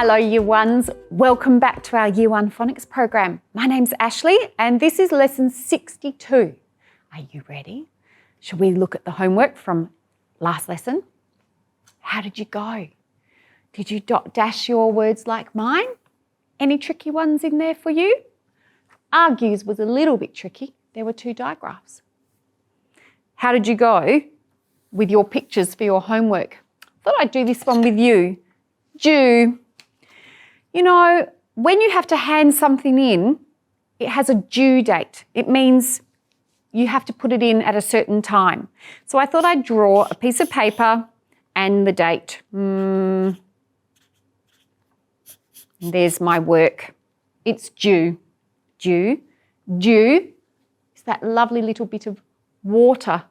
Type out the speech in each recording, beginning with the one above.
Hello Year Ones, welcome back to our Year 1 Phonics program. My name's Ashley and this is lesson 62. Are you ready? Shall we look at the homework from last lesson? How did you go? Did you dash your words like mine? Any tricky ones in there for you? Argues was a little bit tricky. There were 2 digraphs. How did you go with your pictures for your homework? Thought I'd do this one with you. Due. You know, when you have to hand something in, it has a due date. It means you have to put it in at a certain time. So I thought I'd draw a piece of paper and the date. There's my work. It's due. Due. Dew is that lovely little bit of water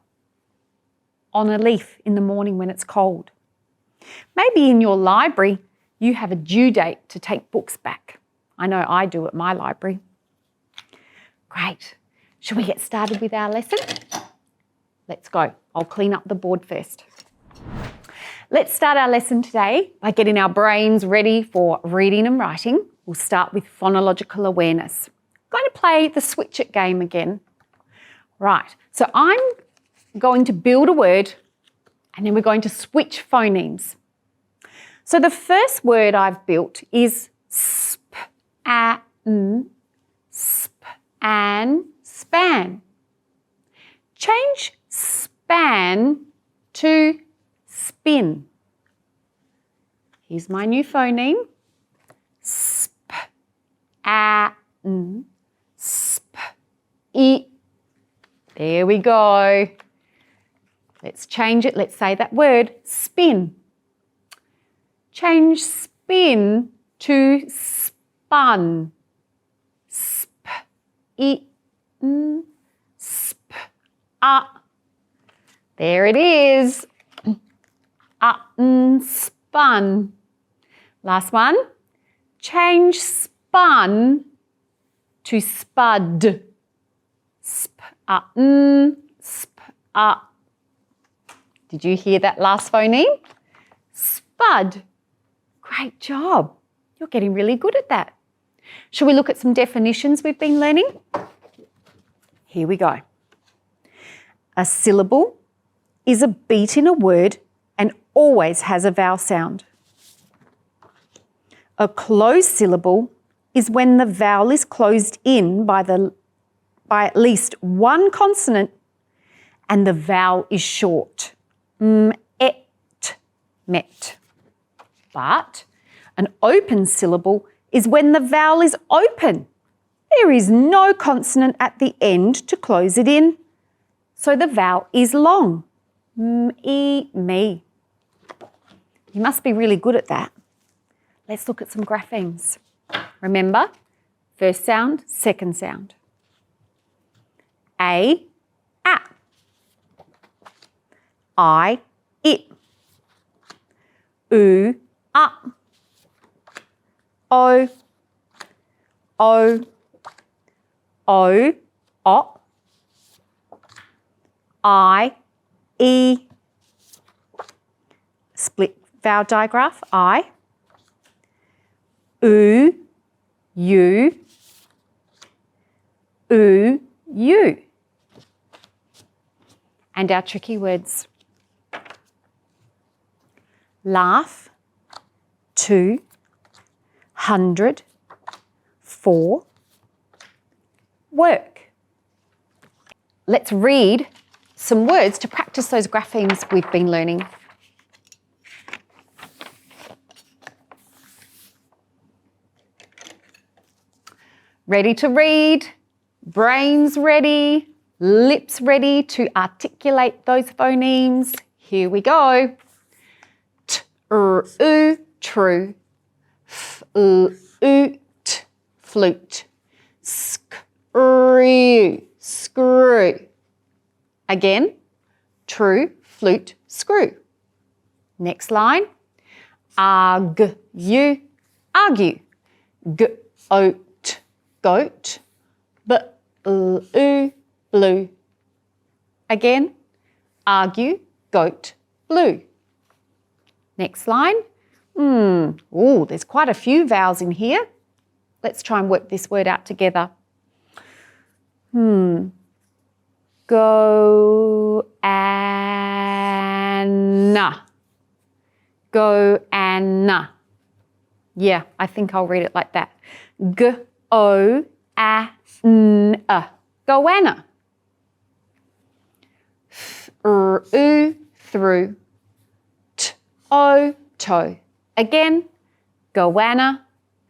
on a leaf in the morning when it's cold. Maybe in your library, you have a due date to take books back. I know I do at my library. Great. Shall we get started with our lesson? Let's go. I'll clean up the board first. Let's start our lesson today by getting our brains ready for reading and writing. We'll start with phonological awareness. I'm going to play the switch it game again. Right, so I'm going to build a word and then we're going to switch phonemes. So the first word I've built is span, span. Change span to spin. Here's my new phoneme. There we go. Let's change it. Let's say that word, spin. Change spin to spun. There it is. Spun. Last one. Change spun to spud. Did you hear that last phoneme? Spud. Great job. You're getting really good at that. Shall we look at some definitions we've been learning? Here we go. A syllable is a beat in a word and always has a vowel sound. A closed syllable is when the vowel is closed in by at least one consonant and the vowel is short. Met. But an open syllable is when the vowel is open. There is no consonant at the end to close it in. So the vowel is long. Me. You must be really good at that. Let's look at some graphemes. Remember, first sound, second sound. A, it. U, O, I, E. Split vowel digraph, I. U, you. And our tricky words. Laugh, 2, 100, 4, work. Let's read some words to practice those graphemes we've been learning. Ready to read, brains ready, lips ready to articulate those phonemes. Here we go. True. Flute, flute. Screw. Again, true, flute, screw. Next line. Argue. Goat, goat. Blue. Again, argue, goat, blue. Next line, Oh, there's quite a few vowels in here. Let's try and work this word out together. Go and na. Go and na. Yeah, I think I'll read it like that. G-O-A-N-A. Goanna. Th-r-u, through. T-o, toe. Again, goanna,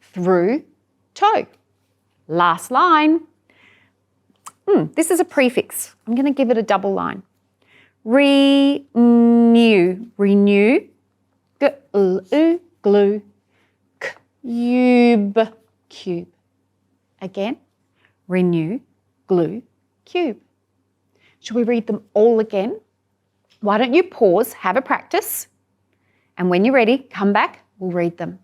through, toe. Last line. This is a prefix. I'm going to give it a double line. Renew. Renew. G-l-u, glue. Cube. Cube. Again, renew, glue, cube. Shall we read them all again? Why don't you pause, have a practice, and when you're ready, come back, we'll read them.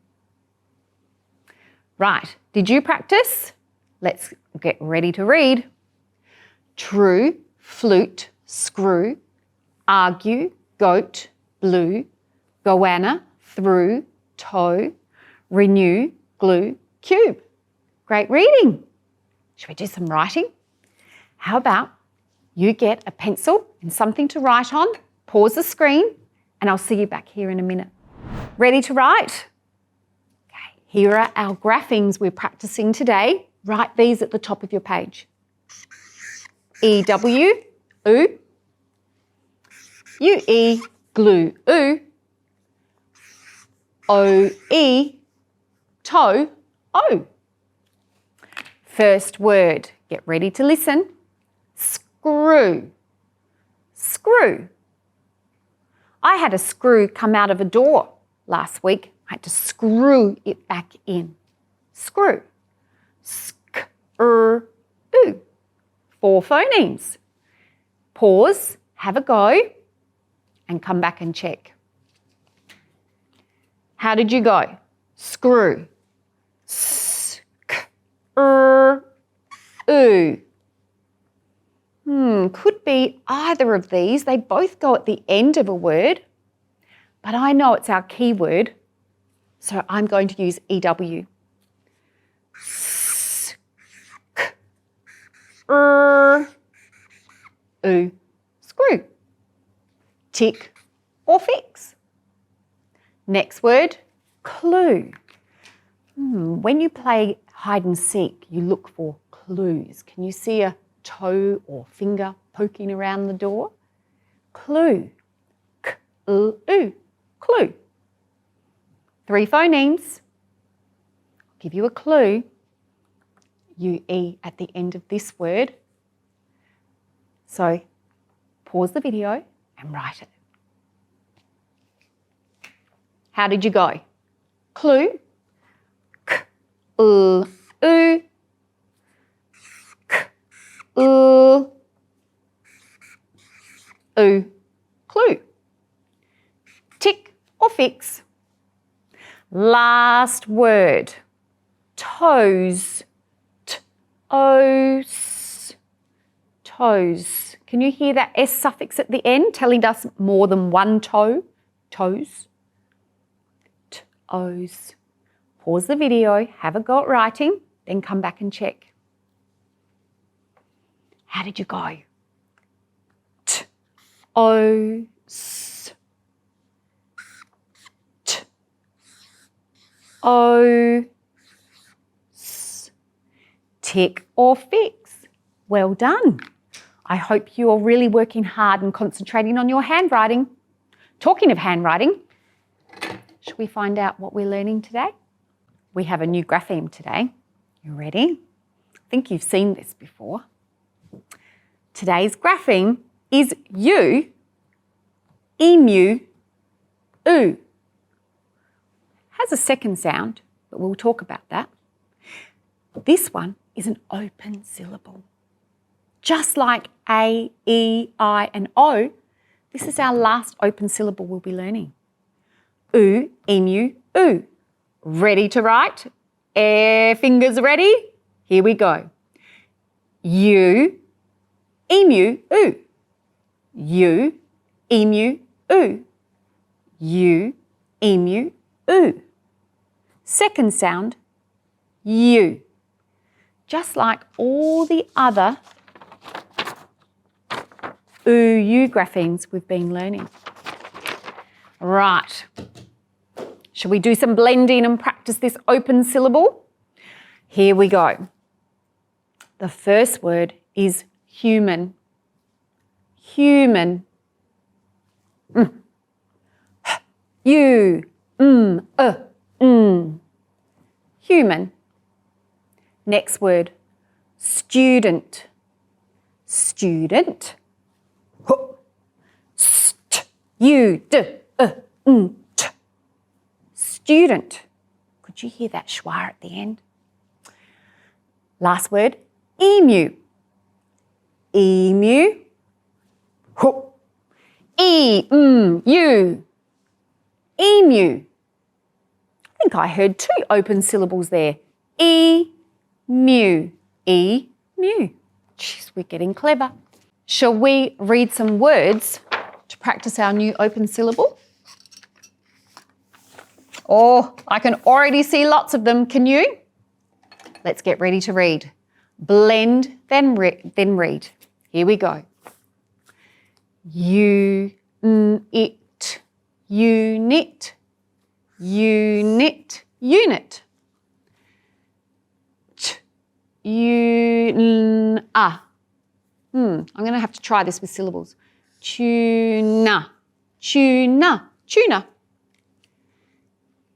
Right, did you practice? Let's get ready to read. True, flute, screw, argue, goat, blue, goanna, through, toe, renew, glue, cube. Great reading. Should we do some writing? How about you get a pencil and something to write on, pause the screen, and I'll see you back here in a minute. Ready to write? Okay, here are our graphemes we're practicing today. Write these at the top of your page. E-W, oo. U-E, glue, oo. O-E, toe, O. First word, get ready to listen. Screw. Screw. I had a screw come out of a door last week. I had to screw it back in. Screw. Sk-r-oo. 4 phonemes. Pause, have a go, and come back and check. How did you go? Screw. Sk-r-oo. Could be either of these. They both go at the end of a word, but I know it's our key word, so I'm going to use EW. S-k-r-oo. Screw. Tick or fix. Next word, clue. When you play hide and seek, you look for clues. Can you see a toe or finger poking around the door? Clue. K-l-oo. Clue. 3 phonemes. I'll give you a clue. U-E at the end of this word. So pause the video and write it. How did you go? Clue. K-l-oo. K-l-oo. Clue. Tick or fix. Last word. Toes. T-o-s. Toes. Can you hear that S suffix at the end telling us more than one toe? Toes. T-o's. Pause the video, have a go at writing, then come back and check. How did you go? T-o-s. T-o-s. Tick or fix. Well done. I hope you are really working hard and concentrating on your handwriting. Talking of handwriting, shall we find out what we're learning today? We have a new grapheme today. You ready? I think you've seen this before. Today's grapheme is U, emu, oo. Has a second sound, but we'll talk about that. This one is an open syllable. Just like A, E, I, and O, this is our last open syllable we'll be learning. Oo, emu, oo. Ready to write? Fingers ready? Here we go. U, emu, oo. U, emu, oo. U, emu, oo. Second sound, U. Just like all the other oo-u graphemes we've been learning. Right. Shall we do some blending and practice this open syllable? Here we go. The first word is human. Human. U, Human. Next word, student. Student. Student. Could you hear that schwa at the end? Last word, emu. Emu. E-M-U. Emu. I think I heard 2 open syllables there. E-mu. E-mu. Jeez, we're getting clever. Shall we read some words to practice our new open syllable? Oh, I can already see lots of them. Can you? Let's get ready to read. Blend, then read. Here we go. Unit, unit, unit, unit. I'm going to have to try this with syllables. Tuna, tuna, tuna.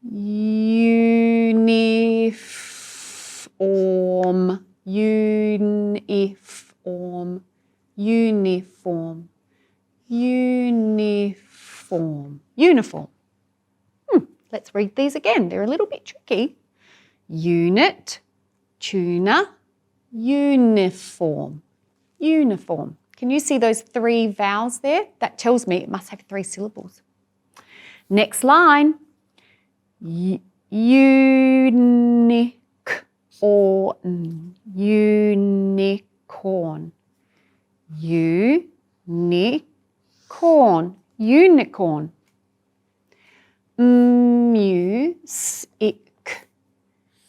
Uniform, uniform, uniform, uniform, uniform. Let's read these again. They're a little bit tricky. Unit, tuna, uniform, uniform. Can you see those 3 vowels there? That tells me it must have 3 syllables. Next line. Unicorn, unicorn, unicorn, unicorn. Music,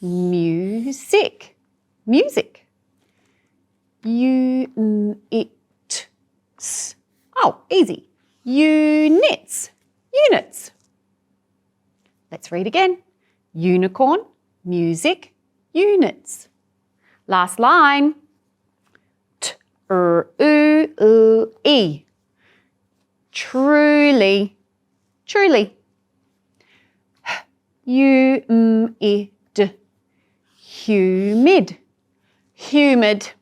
music, music. Units. Oh, easy. Units, units. Let's read again. Unicorn, music, units. Last line. T-r-u-u-e. Truly, truly. Humid, humid, humid.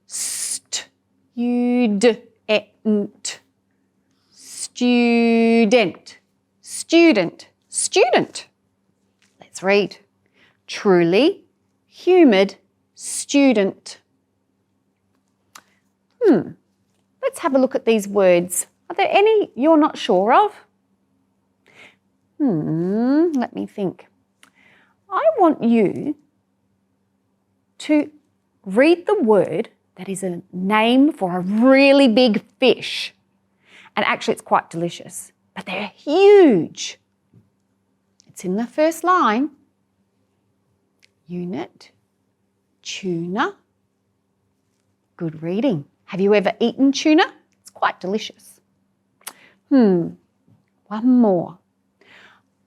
Student, student, student, student. Let's read. Truly, humid, student. Let's have a look at these words. Are there any you're not sure of? Let me think. I want you to read the word that is a name for a really big fish. And actually it's quite delicious, but they're huge. It's in the first line. Unit, tuna. Good reading. Have you ever eaten tuna? It's quite delicious. One more.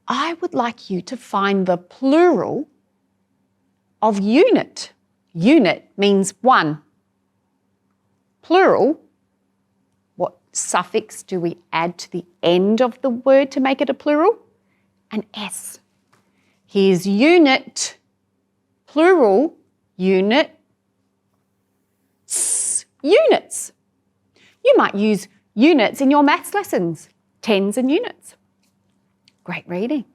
I would like you to find the plural of unit. Unit means one. Plural, what suffix do we add to the end of the word to make it a plural? An S. Here's unit, plural, unit, units. You might use units in your maths lessons, tens and units. Great reading.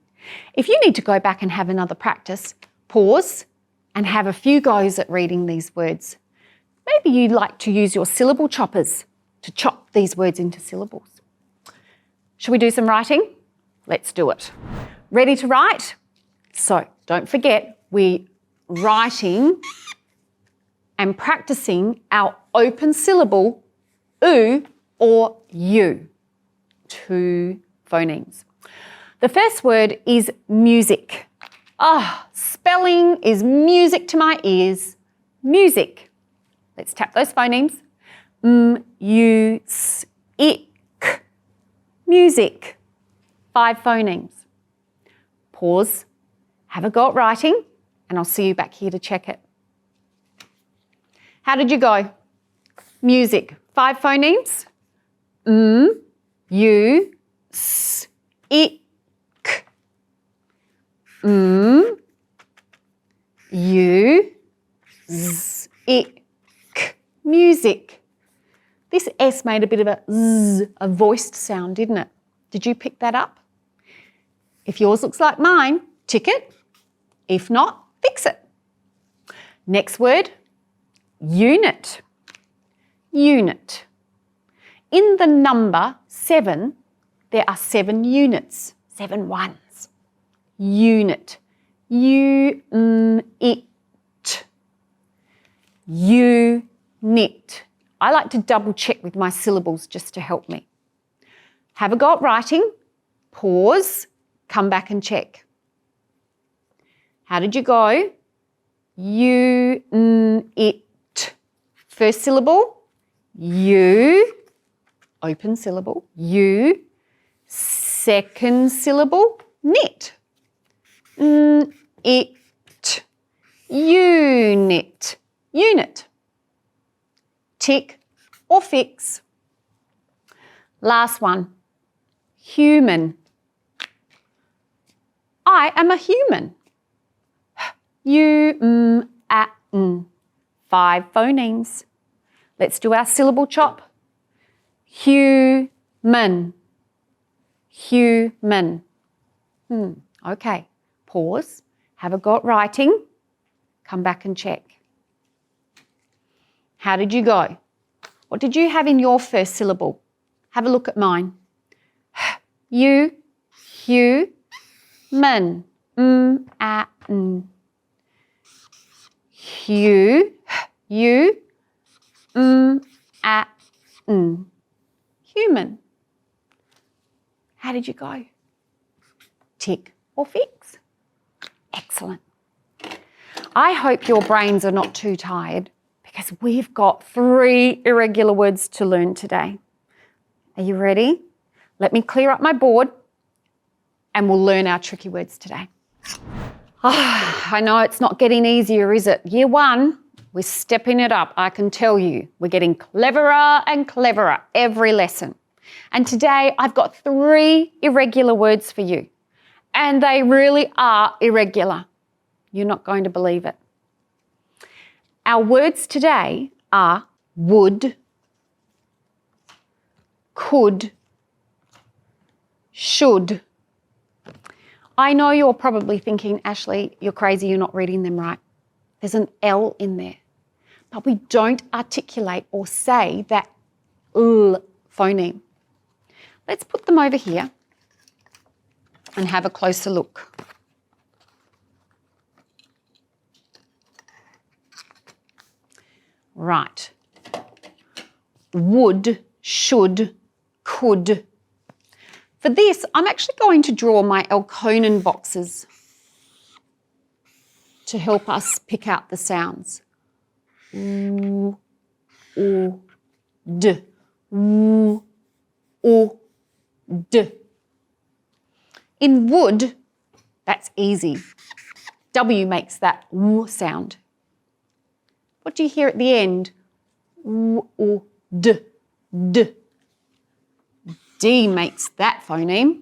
If you need to go back and have another practice, pause and have a few goes at reading these words. Maybe you'd like to use your syllable choppers to chop these words into syllables. Shall we do some writing? Let's do it. Ready to write? So don't forget, we're writing and practicing our open syllable oo or u, 2 phonemes. The first word is music. Spelling is music to my ears. Music. Let's tap those phonemes. M-U-S-I-C. Music. 5 phonemes. Pause. Have a go at writing, and I'll see you back here to check it. How did you go? Music. 5 phonemes. M-U-S-I-C. M-U-S-I-C. Music. This S made a bit of a Z, a voiced sound, didn't it? Did you pick that up? If yours looks like mine, tick it. If not, fix it. Next word, unit. Unit. In the number 7, there are 7 units, 7 ones. Unit. U-N-I-T. Unit. I like to double check with my syllables just to help me. Have a go at writing, pause, come back and check. How did you go? U-N-I-T. First syllable, U, open syllable, U. Second syllable, knit. N-it. Unit. Unit. Tick or fix. Last one. Human. I am a human. U-M-A-N. 5 phonemes. Let's do our syllable chop. Human. Human. Okay. Pause. Have a go at writing. Come back and check. How did you go? What did you have in your first syllable? Have a look at mine. You, human. M-A-N. You, M-A-N. Human. How did you go? Tick or fix? Excellent. I hope your brains are not too tired because we've got 3 irregular words to learn today. Are you ready? Let me clear up my board and we'll learn our tricky words today. I know it's not getting easier, is it? Year 1, we're stepping it up, I can tell you. We're getting cleverer and cleverer every lesson. And today I've got 3 irregular words for you. And they really are irregular. You're not going to believe it. Our words today are would, could, should. I know you're probably thinking, Ashley, you're crazy, you're not reading them right. There's an L in there. But we don't articulate or say that L phoneme. Let's put them over here and have a closer look. Right. Would, should, could. For this, I'm actually going to draw my Elkonin boxes to help us pick out the sounds. U, O, D. U, O, D. In would, that's easy. W makes that W sound. What do you hear at the end? U, O, D, D. D makes that phoneme.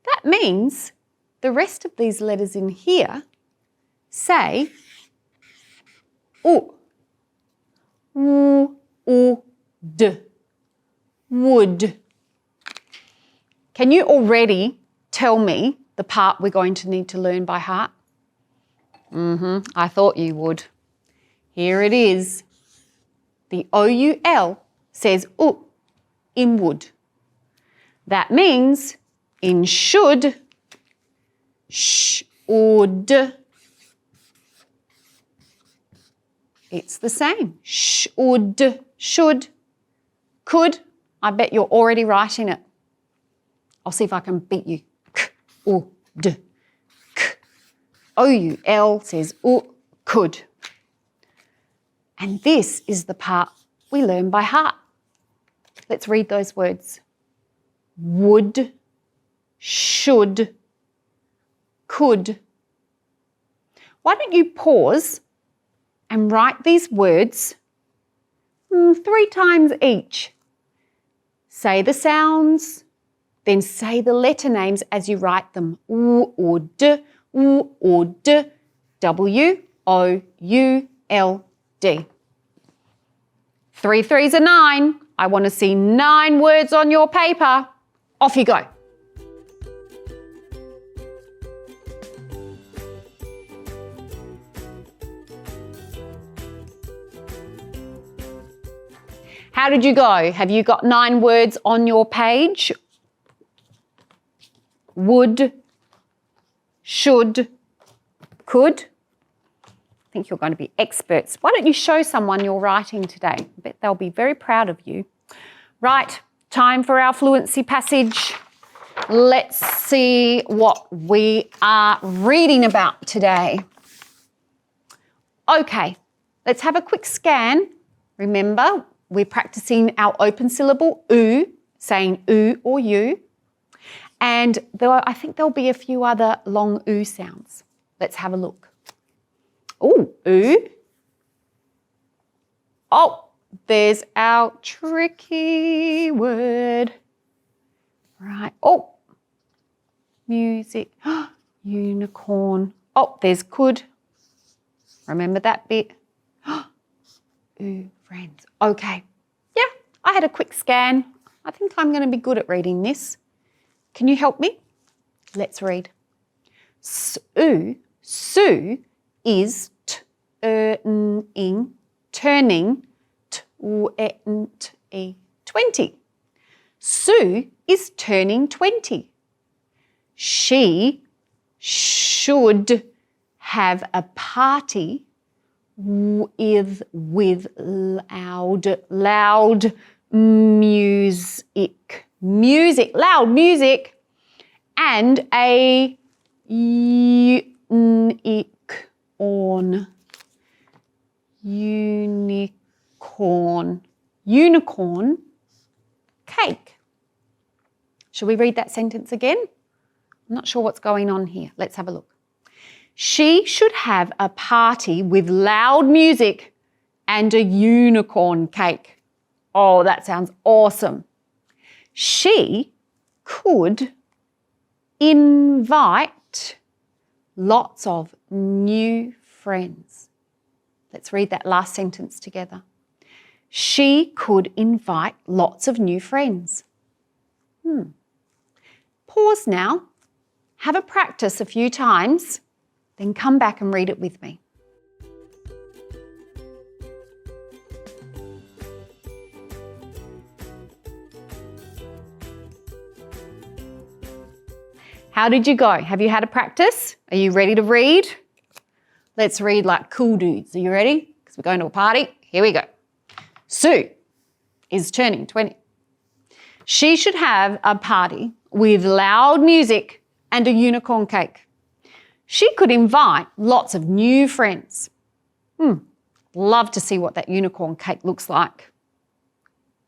That means the rest of these letters in here say U. U, O, D. Would. Can you already tell me the part we're going to need to learn by heart? I thought you would. Here it is. The O-U-L says U in would. That means in should, should. It's the same. Should. Could. I bet you're already writing it. I'll see if I can beat you. U-D. K. O-U-L says could. And this is the part we learn by heart. Let's read those words. Would, should, could. Why don't you pause and write these words 3 times each. Say the sounds, then say the letter names as you write them. U or D, U or D, W, O, U, L, D. 3 threes are 9. I want to see 9 words on your paper. Off you go. How did you go? Have you got 9 words on your page? Would, should, could. I think you're going to be experts. Why don't you show someone your writing today? I bet they'll be very proud of you. Right, time for our fluency passage. Let's see what we are reading about today. Okay, let's have a quick scan. Remember, we're practicing our open syllable oo, saying oo or you. And I think there'll be a few other long oo sounds. Let's have a look. Oh, oo. Oh, there's our tricky word. Right. Oh, music. Unicorn. Oh, there's could. Remember that bit? Ooh, friends. Okay. Yeah, I had a quick scan. I think I'm going to be good at reading this. Can you help me? Let's read. Sue is turning 20. Sue is turning 20. She should have a party with loud music, loud music, and a unicorn cake. Shall we read that sentence again? I'm not sure what's going on here. Let's have a look. She should have a party with loud music and a unicorn cake. Oh, that sounds awesome. She could invite lots of new friends. Let's read that last sentence together. She could invite lots of new friends. Pause now. Have a practice a few times. Then come back and read it with me. How did you go? Have you had a practice? Are you ready to read? Let's read like cool dudes. Are you ready? Because we're going to a party. Here we go. Sue is turning 20. She should have a party with loud music and a unicorn cake. She could invite lots of new friends. Love to see what that unicorn cake looks like.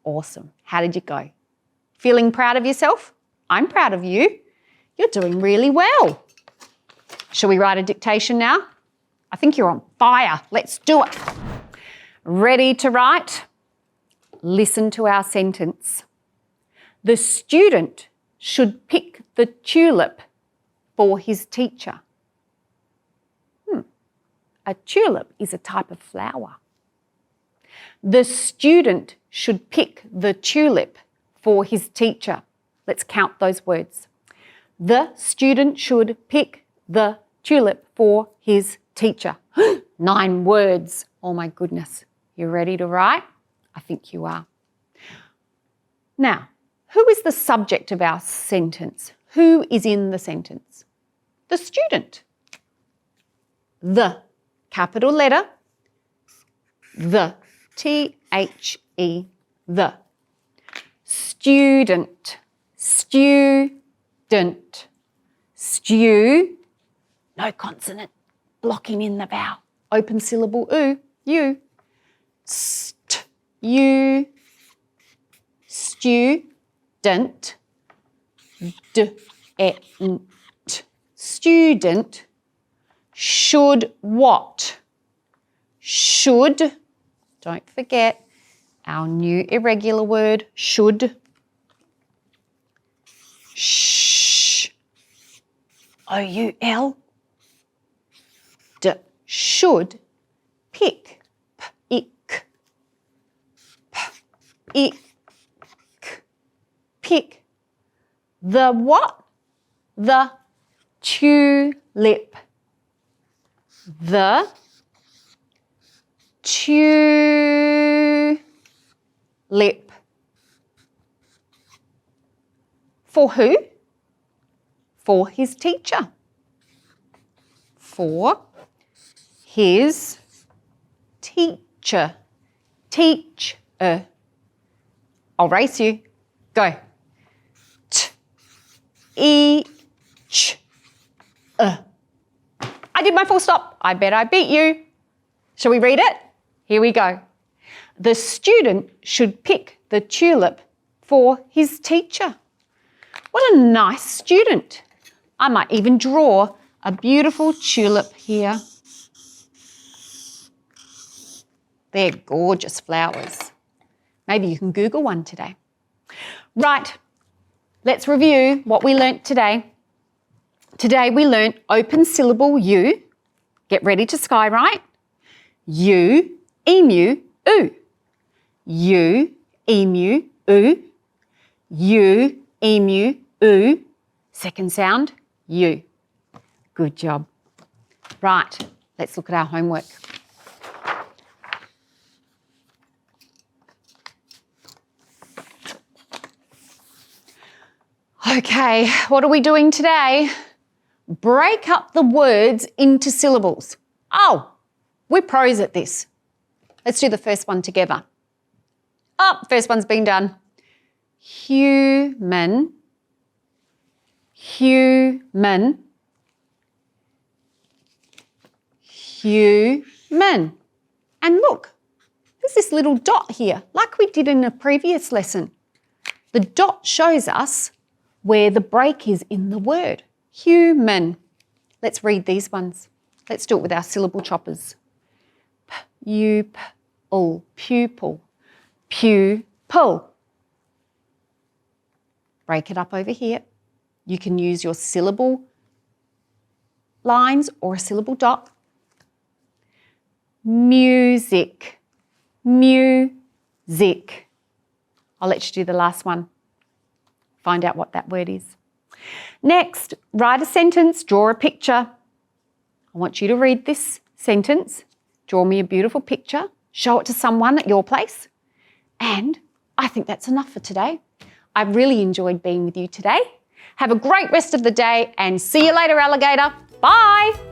Awesome. How did you go? Feeling proud of yourself? I'm proud of you. You're doing really well. Shall we write a dictation now? I think you're on fire. Let's do it. Ready to write? Listen to our sentence. The student should pick the tulip for his teacher. A tulip is a type of flower. The student should pick the tulip for his teacher. Let's count those words. The student should pick the tulip for his teacher. 9 words. Oh my goodness. You ready to write? I think you are. Now, who is the subject of our sentence? Who is in the sentence? The student. The, capital letter, the, T-H-E, the. Student, student, Stew, no consonant blocking in the vowel. Open syllable oo, you. St, you. Student, d-e-n-t. Student. Should what? Should, don't forget our new irregular word, should. Sh, O-U-L, d, should, pick, p-ick, p-ick, pick. The what? The tulip. The tulip. For who? For his teacher. For his teacher. Teacher. I'll race you. Go. T-E-ch. I did my full stop. I bet I beat you. Shall we read it? Here we go. The student should pick the tulip for his teacher. What a nice student. I might even draw a beautiful tulip here. They're gorgeous flowers. Maybe you can Google one today. Right, let's review what we learnt today. Today we learnt open syllable U. Get ready to skywrite. U, emu, oo. U, emu, oo. U, emu, oo. Second sound, U. Good job. Right, let's look at our homework. Okay, what are we doing today? Break up the words into syllables. Oh, we're pros at this. Let's do the first one together. Oh, first one's been done. Human, human, human. And look, there's this little dot here, like we did in a previous lesson. The dot shows us where the break is in the word. Human. Let's read these ones. Let's do it with our syllable choppers. Pupil, pupil, pupil. Break it up over here. You can use your syllable lines or a syllable dot. Music, music. I'll let you do the last one. Find out what that word is. Next, write a sentence, draw a picture. I want you to read this sentence, draw me a beautiful picture, show it to someone at your place, and I think that's enough for today. I really enjoyed being with you today. Have a great rest of the day and see you later, alligator. Bye.